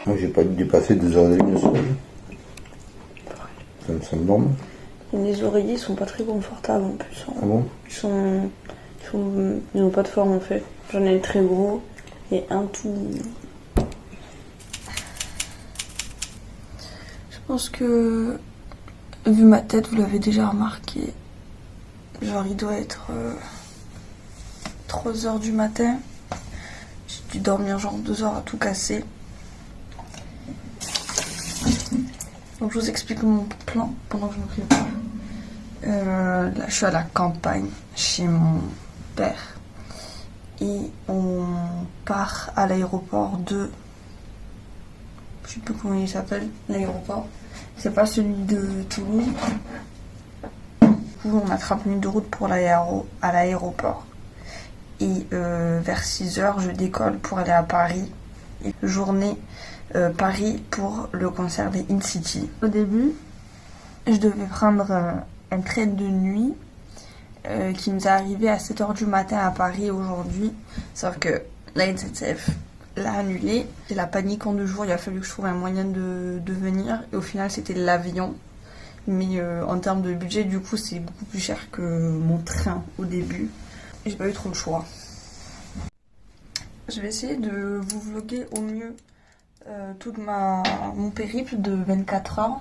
Moi, j'ai pas dépassé 2h30 le soir. Ça me semble normal. Et les oreillers sont pas très confortables en plus. Ah bon? Ils ont pas de forme en fait. J'en ai un très gros et un tout. Je pense que, vu ma tête, vous l'avez déjà remarqué, genre il doit être 3h du matin. J'ai dû dormir genre 2 heures à tout casser. Donc je vous explique mon plan pendant que je me prépare. Là je suis à la campagne chez mon père. Et on part à l'aéroport de... Je sais plus comment il s'appelle, l'aéroport. C'est pas celui de Toulouse. Du coup, on a 30 minutes de route pour aller à l'aéroport. Et vers 6h, je décolle pour aller à Paris. Et journée Paris pour le concert des In City. Au début, je devais prendre un train de nuit qui nous est arrivé à 7h du matin à Paris aujourd'hui. Sauf que la SNCF l'a annulé. C'est la panique en 2 jours. Il a fallu que je trouve un moyen de venir. Et au final, c'était l'avion. Mais en termes de budget, du coup, c'est beaucoup plus cher que mon train au début. J'ai pas eu trop le choix. Je vais essayer de vous vlogger au mieux tout mon périple de 24 heures.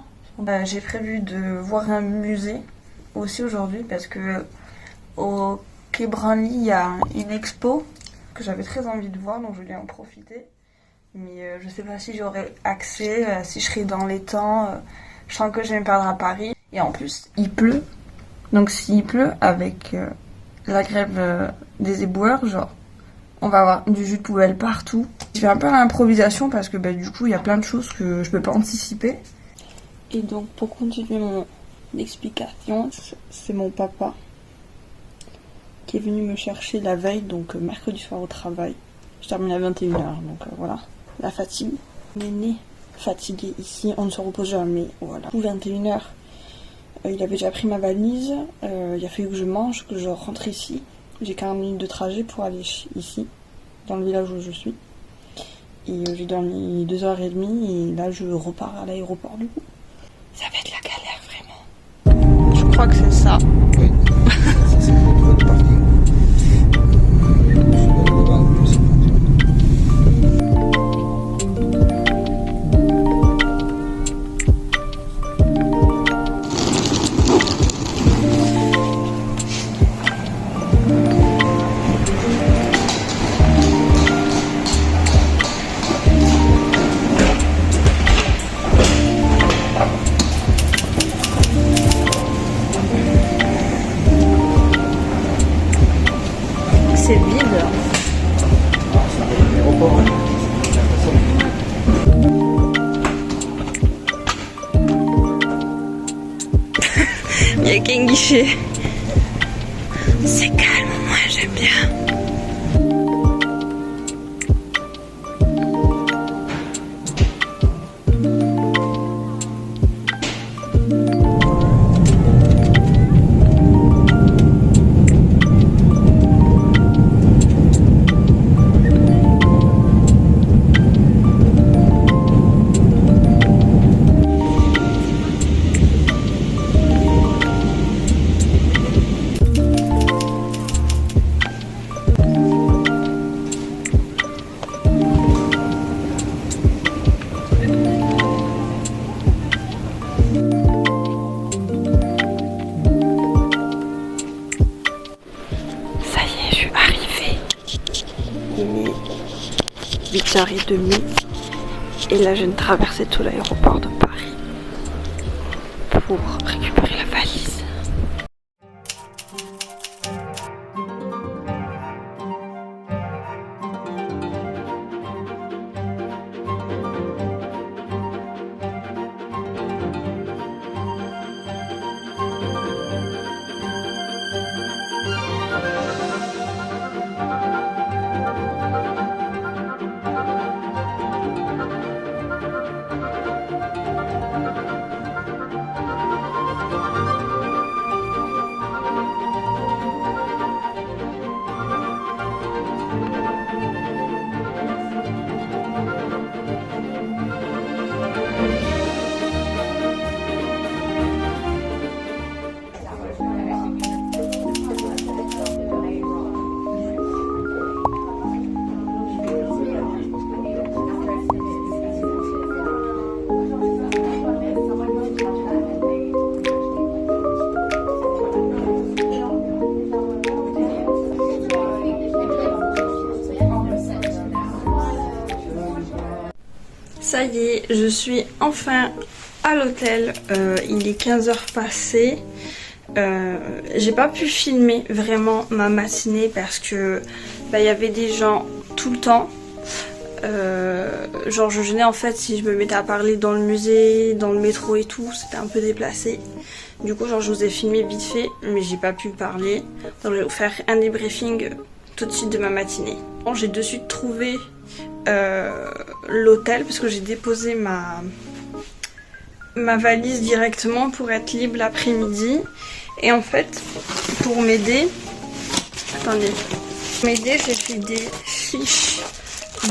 J'ai prévu de voir un musée aussi aujourd'hui parce que au Quai Branly, il y a une expo que j'avais très envie de voir, donc je voulais en profiter. Mais je sais pas si j'aurai accès, si je serai dans les temps. Je sens que je vais me perdre à Paris. Et en plus, il pleut. Donc s'il pleut, avec la grève des éboueurs, genre, on va avoir du jus de poubelle partout. Je fais un peu à l'improvisation parce que du coup, il y a plein de choses que je peux pas anticiper. Et donc, pour continuer mon explication, c'est mon papa qui est venu me chercher la veille, donc mercredi soir au travail. Je termine à 21h, donc voilà, la fatigue. On est né fatigué ici, on ne se repose jamais, voilà. 21h, il avait déjà pris ma valise, il a fallu que je mange, que je rentre ici. J'ai 40 minutes de trajet pour aller ici, dans le village où je suis. Et j'ai dormi 2h30 et là je repars à l'aéroport du coup. Ça va être la galère vraiment. Je crois que c'est ça. Oui. Ça, c'est le parking. C'est vide. Il n'y a qu'un guichet. C'est calme, moi j'aime bien. Il est 8h30 et là je viens de traverser tout l'aéroport de Paris pour récupérer la valise. Ça y est, je suis enfin à l'hôtel. Il est 15h passé. J'ai pas pu filmer vraiment ma matinée parce que il y avait des gens tout le temps. Genre je gênais en fait si je me mettais à parler dans le musée, dans le métro et tout, c'était un peu déplacé. Du coup genre je vous ai filmé vite fait mais j'ai pas pu parler. Donc je vais vous faire un débriefing tout de suite de ma matinée. Bon, j'ai de suite trouvé l'hôtel parce que j'ai déposé ma valise directement pour être libre l'après-midi. Et en fait pour m'aider, attendez, j'ai fait des fiches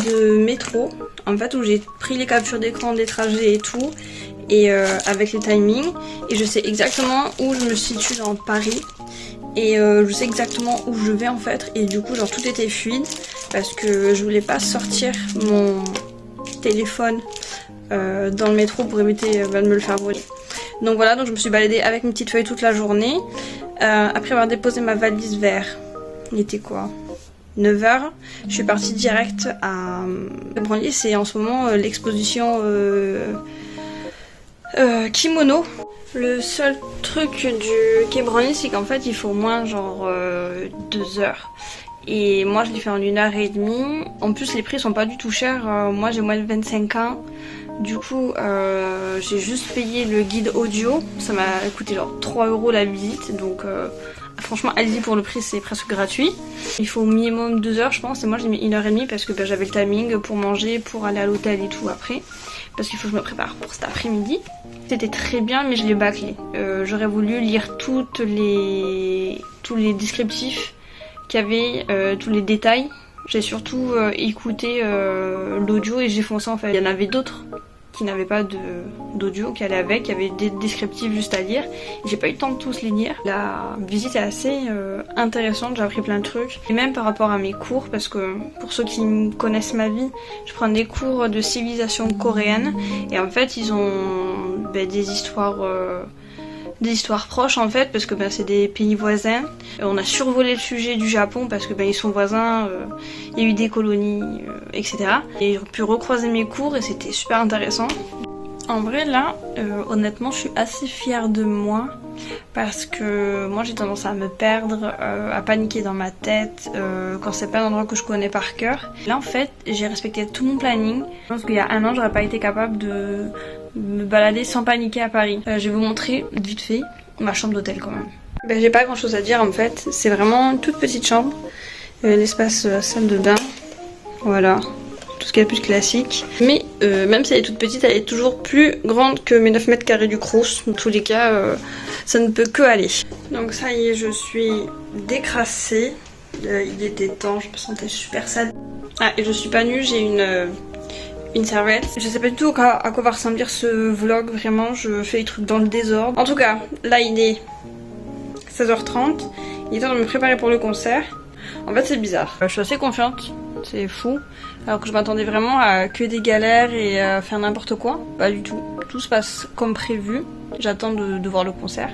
de métro en fait où j'ai pris les captures d'écran des trajets et tout et avec les timings et je sais exactement où je me situe dans Paris et je sais exactement où je vais en fait et du coup genre tout était fluide parce que je voulais pas sortir mon téléphone dans le métro pour éviter de me le faire voler. Donc voilà, donc je me suis baladée avec une petite feuille toute la journée après avoir déposé ma valise vers, il était quoi, 9h, je suis partie direct à Branly. C'est en ce moment l'exposition kimono. Le seul truc du quai Branly, c'est qu'en fait il faut au moins genre 2 heures. Et moi je l'ai fait en 1h30. En plus les prix sont pas du tout chers. Moi j'ai moins de 25 ans. Du coup j'ai juste payé le guide audio. Ça m'a coûté genre 3 € la visite. Donc franchement allez-y pour le prix, c'est presque gratuit. Il faut au minimum 2 heures je pense. Et moi j'ai mis 1h30 parce que j'avais le timing pour manger, pour aller à l'hôtel et tout après. Parce qu'il faut que je me prépare pour cet après-midi. C'était très bien mais je l'ai bâclé. J'aurais voulu lire tous les descriptifs qu'il y avait, tous les détails. J'ai surtout écouté l'audio et j'ai foncé en fait. Il y en avait d'autres qui n'avaient pas d'audio, qui allaient avec, il y avait des descriptifs juste à lire. J'ai pas eu le temps de tous les lire. La visite est assez intéressante, j'ai appris plein de trucs. Et même par rapport à mes cours, parce que pour ceux qui connaissent ma vie, je prends des cours de civilisation coréenne. Et en fait ils ont des histoires proches en fait parce que c'est des pays voisins. On a survolé le sujet du Japon parce que ils sont voisins, il y a eu des colonies, etc. Et j'ai pu recroiser mes cours et c'était super intéressant. En vrai là, honnêtement je suis assez fière de moi parce que moi j'ai tendance à me perdre, à paniquer dans ma tête quand c'est pas un endroit que je connais par cœur. Là en fait j'ai respecté tout mon planning. Je pense qu'il y a un an j'aurais pas été capable de me balader sans paniquer à Paris. Je vais vous montrer vite fait ma chambre d'hôtel quand même. J'ai pas grand chose à dire en fait, c'est vraiment une toute petite chambre. L'espace salle de bain, voilà, tout ce qui est plus classique. Mais même si elle est toute petite, elle est toujours plus grande que mes 9 mètres carrés du Crous. Dans tous les cas, ça ne peut que aller. Donc ça y est, je suis décrassée. Il était temps, je me sentais super sale. Ah, et je suis pas nue, j'ai une serviette. Je sais pas du tout à quoi va ressembler ce vlog, vraiment, je fais les trucs dans le désordre. En tout cas, là il est 16h30, il est temps de me préparer pour le concert. En fait c'est bizarre, je suis assez confiante, c'est fou. Alors que je m'attendais vraiment à que des galères et à faire n'importe quoi. Pas du tout, tout se passe comme prévu. J'attends de voir le concert.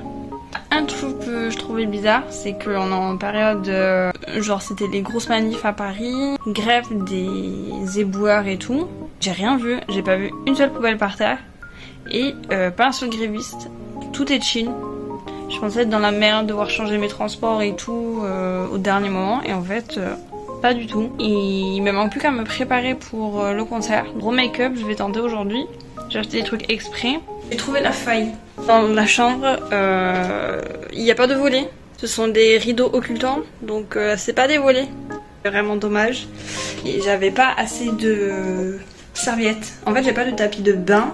Un truc que je trouvais bizarre, c'est qu'on est en période, genre c'était les grosses manifs à Paris, grève des éboueurs et tout. J'ai rien vu, j'ai pas vu une seule poubelle par terre et pas un seul gréviste. Tout est chill. Je pensais être dans la merde, devoir changer mes transports et tout au dernier moment et en fait pas du tout. Et il me manque plus qu'à me préparer pour le concert. Gros make-up, je vais tenter aujourd'hui. J'ai acheté des trucs exprès. J'ai trouvé la faille. Dans la chambre, il n'y a pas de volets. Ce sont des rideaux occultants, donc c'est pas des volets. C'est vraiment dommage. Et j'avais pas assez de serviettes. En fait, j'ai pas de tapis de bain.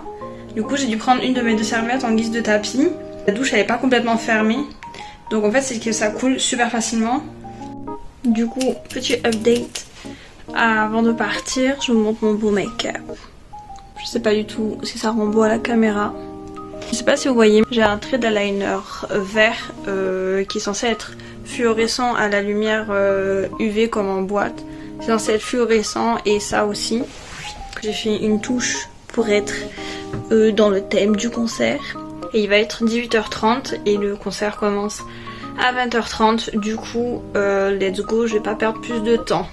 Du coup, j'ai dû prendre une de mes 2 serviettes en guise de tapis. La douche, elle est pas complètement fermée. Donc en fait, c'est que ça coule super facilement. Du coup, petit update. Avant de partir, je vous montre mon beau make-up. Je sais pas du tout si ça rend beau à la caméra. Je sais pas si vous voyez, j'ai un trait d'eyeliner vert qui est censé être fluorescent à la lumière UV comme en boîte. C'est censé être fluorescent et ça aussi. J'ai fait une touche pour être dans le thème du concert. Et il va être 18h30 et le concert commence à 20h30. Du coup, let's go, je vais pas perdre plus de temps.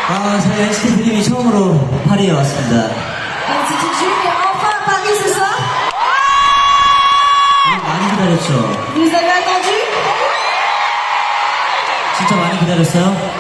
저희 NCT 드림이 처음으로 파리에 왔습니다. NCT Dream est enfin à Paris ce soir. 많이 기다렸죠? Vous avez attendu? 진짜 많이 기다렸어요?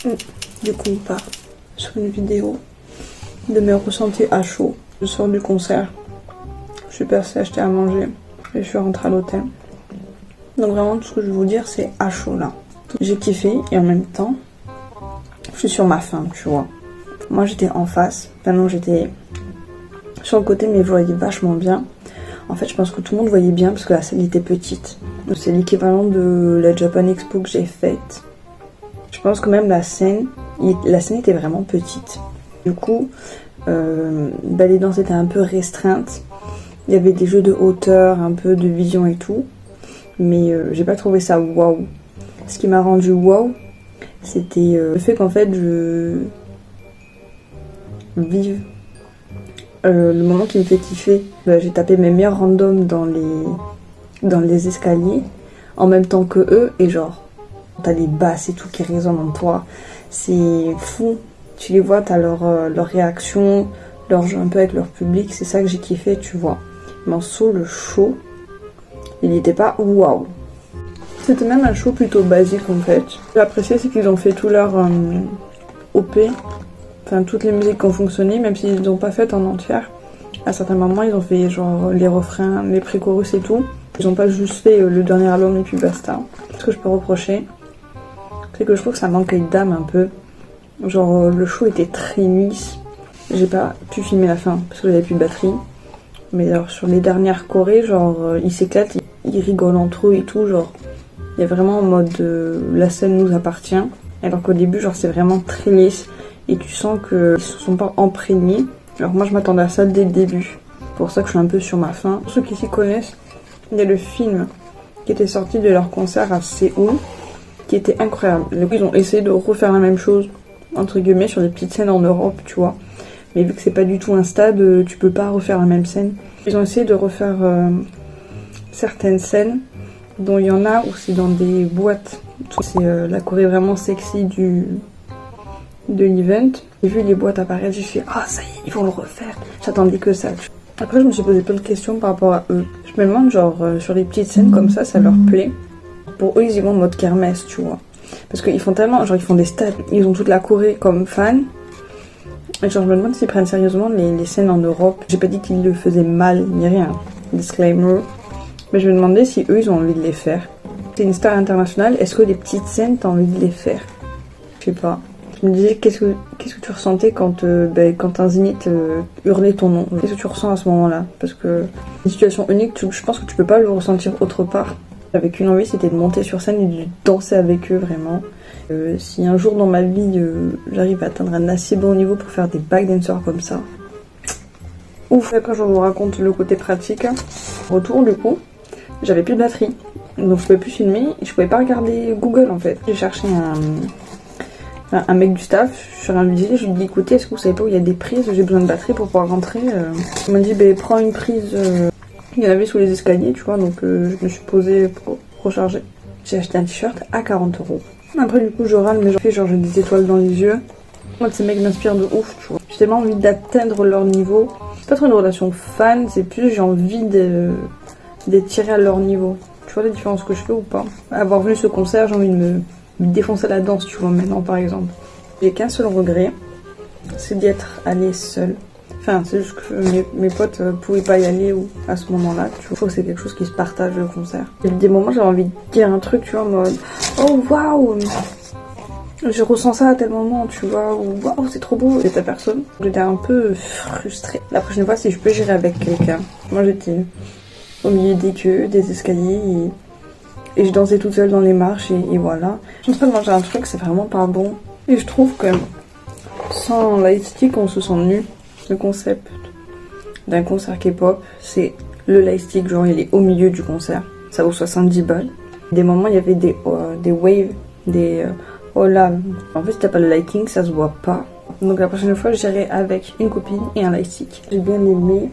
Du coup, on part sur une vidéo de mes ressentis à chaud. Je sors du concert, je suis passée acheter à manger et je suis rentrée à l'hôtel. Donc vraiment, tout ce que je veux vous dire, c'est à chaud là. J'ai kiffé et en même temps, je suis sur ma faim, tu vois. Moi, j'étais en face. Maintenant, j'étais sur le côté, mais je voyais vachement bien. En fait, je pense que tout le monde voyait bien parce que la salle était petite. C'est l'équivalent de la Japan Expo que j'ai faite. Je pense que même la scène était vraiment petite. Du coup, les danses étaient un peu restreintes. Il y avait des jeux de hauteur, un peu de vision et tout. Mais j'ai pas trouvé ça waouh. Ce qui m'a rendu waouh, c'était le fait qu'en fait je vive le moment qui me fait kiffer. J'ai tapé mes meilleurs randoms dans les escaliers en même temps que eux et genre t'as les basses et tout qui résonnent en toi. C'est fou. Tu les vois, t'as leur réaction, leur jeu un peu avec leur public. C'est ça que j'ai kiffé, tu vois. Mais en solo, le show, il n'était pas waouh. C'était même un show plutôt basique en fait. J'ai apprécié, c'est qu'ils ont fait tout leur OP, enfin toutes les musiques qui ont fonctionné, même s'ils n'ont pas fait en entière. À certains moments, ils ont fait genre les refrains, les pré-chorus et tout. Ils n'ont pas juste fait le dernier album et puis basta. Ce que je peux reprocher, c'est que je trouve que ça manquait d'âme un peu. Genre le show était très lisse. J'ai pas pu filmer la fin parce que j'avais plus de batterie. Mais alors sur les dernières chorés, genre ils s'éclatent, ils rigolent entre eux et tout, genre il y a vraiment en mode la scène nous appartient. Alors qu'au début, genre c'est vraiment très lisse et tu sens qu'ils se sont pas imprégnés. Alors moi je m'attendais à ça dès le début. C'est pour ça que je suis un peu sur ma faim. Pour ceux qui s'y connaissent, il y a le film qui était sorti de leur concert à Séoul qui était incroyable. Ils ont essayé de refaire la même chose entre guillemets sur des petites scènes en Europe, tu vois. Mais vu que c'est pas du tout un stade, tu peux pas refaire la même scène. Ils ont essayé de refaire certaines scènes, dont il y en a où c'est dans des boîtes. C'est la choré vraiment sexy de l'event. J'ai vu les boîtes apparaître, j'ai fait ah ça y est, ils vont le refaire. J'attendais que ça. Après je me suis posé plein de questions par rapport à eux. Je me demande genre sur les petites scènes comme ça leur plaît. Pour eux ils y vont en mode kermesse, tu vois. Parce qu'ils font tellement, genre ils font des stades, ils ont toute la Corée comme fans. Et genre je me demande s'ils prennent sérieusement les scènes en Europe. J'ai pas dit qu'ils le faisaient mal, ni rien. Disclaimer. Mais je me demandais si eux ils ont envie de les faire. T'es une star internationale, est-ce que les petites scènes t'as envie de les faire? Je sais pas. Je me disais qu'est-ce que tu ressentais quand un zénith hurlait ton nom? Qu'est-ce que tu ressens à ce moment-là? Parce que une situation unique, je pense que tu peux pas le ressentir autre part. J'avais qu'une envie, c'était de monter sur scène et de danser avec eux vraiment. Si un jour dans ma vie j'arrive à atteindre un assez bon niveau pour faire des backdancers comme ça, ouf. Après je vous raconte le côté pratique. Retour du coup, j'avais plus de batterie, donc je pouvais plus filmer et je pouvais pas regarder Google en fait. J'ai cherché un mec du staff sur un musée, je lui ai dit écoutez, est-ce que vous savez pas où il y a des prises, j'ai besoin de batterie pour pouvoir rentrer. Il m'a dit prends une prise, il y en avait sous les escaliers tu vois, donc je me suis posée pour recharger. J'ai acheté un t-shirt à 40 €. Après du coup je râle mais j'ai des étoiles dans les yeux. Moi ces mecs m'inspirent de ouf tu vois. J'ai tellement envie d'atteindre leur niveau. C'est pas trop une relation fan, c'est plus j'ai envie d'être tirée à leur niveau. Tu vois la différence que je fais ou pas? Avoir vu ce concert, j'ai envie de me défoncer la danse tu vois maintenant par exemple. J'ai qu'un seul regret, c'est d'y être allée seule. Enfin c'est juste que mes potes pouvaient pas y aller à ce moment-là. Tu vois, je trouve que c'est quelque chose qui se partage le concert. Il y a des moments j'avais envie de dire un truc tu vois en mode oh waouh, je ressens ça à tel moment, tu vois, ou waouh, c'est trop beau, et ta personne. J'étais un peu frustrée. La prochaine fois, si je peux, j'irai avec quelqu'un. Moi, j'étais au milieu des queues, des escaliers, et je dansais toute seule dans les marches, et voilà. Je suis en train de manger un truc, c'est vraiment pas bon. Et je trouve que sans lightstick, on se sent nu. Le concept d'un concert K-pop, c'est le lightstick, genre il est au milieu du concert. Ça vaut 70 balles. Des moments, il y avait des waves, des... oh là, en fait si t'as pas le lighting ça se voit pas. Donc la prochaine fois j'irai avec une copine et un lightstick. J'ai bien aimé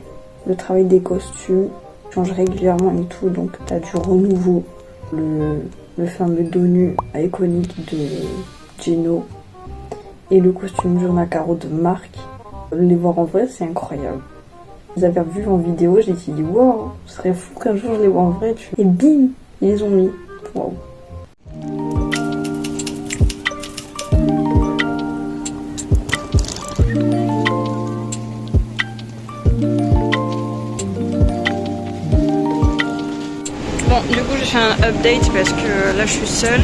le travail des costumes, je change régulièrement et tout, donc t'as du renouveau. Le fameux dos nu iconique de Gino et le costume jaune à carreaux de Marc. Les voir en vrai c'est incroyable. Je les avais vus en vidéo, j'ai dit wow, ce serait fou qu'un jour je les vois en vrai. Et bim, ils les ont mis. Wow. j'ai fait un update parce que là je suis seule.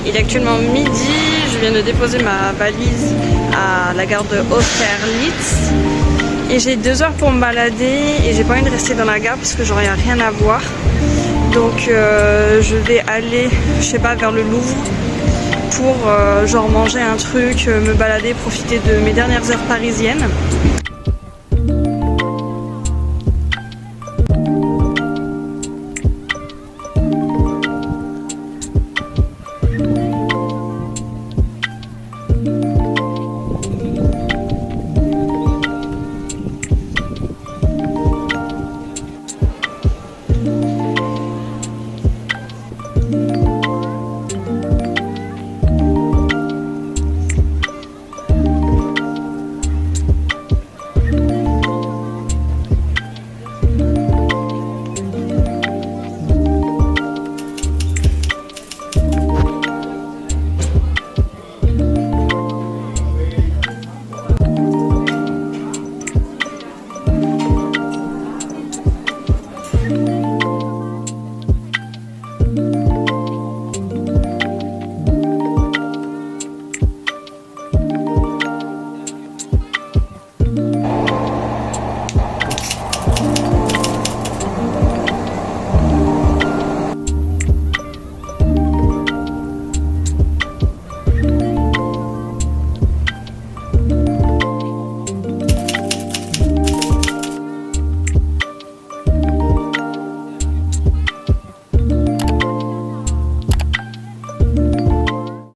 Il est actuellement midi, je viens de déposer ma valise à la gare de Austerlitz. Et j'ai 2 heures pour me balader et j'ai pas envie de rester dans la gare parce que j'aurais rien à voir. Donc je vais aller, je sais pas, vers le Louvre pour genre manger un truc, me balader, profiter de mes dernières heures parisiennes.